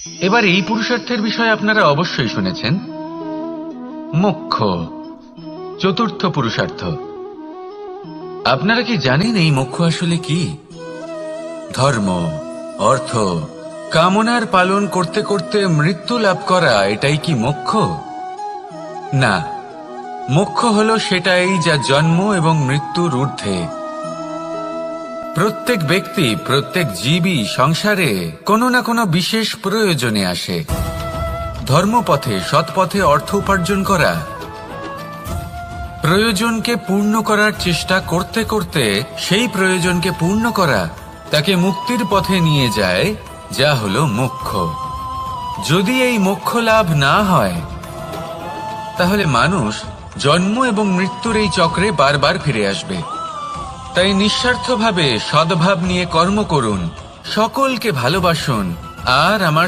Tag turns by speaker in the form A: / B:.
A: এবার এই পুরুষার্থের বিষয়ে আপনারা অবশ্যই শুনেছেন, মোক্ষ, চতুর্থ পুরুষার্থ। আপনারা কি জানেন এই মোক্ষ আসলে কি? ধর্ম, অর্থ, কামনার পালন করতে করতে মৃত্যু লাভ করা, এটাই কি মোক্ষ? না, মোক্ষ হলো সেটাই যা জন্ম এবং মৃত্যুর ঊর্ধ্বে। প্রত্যেক ব্যক্তি, প্রত্যেক জীবই সংসারে কোনো না কোনো বিশেষ প্রয়োজনে আসে। ধর্মপথে, সৎপথে অর্থ উপার্জন করা, প্রয়োজনকে পূর্ণ করার চেষ্টা করতে করতে সেই প্রয়োজনকে পূর্ণ করা তাকে মুক্তির পথে নিয়ে যায়, যা হলো মোক্ষ। যদি এই মোক্ষ লাভ না হয়, তাহলে মানুষ জন্ম এবং মৃত্যুর এই চক্রে বারবার ফিরে আসবে। তাই নিঃস্বার্থভাবে সদ্ভাব নিয়ে কর্ম করুন, সকলকে ভালোবাসুন, আর আমার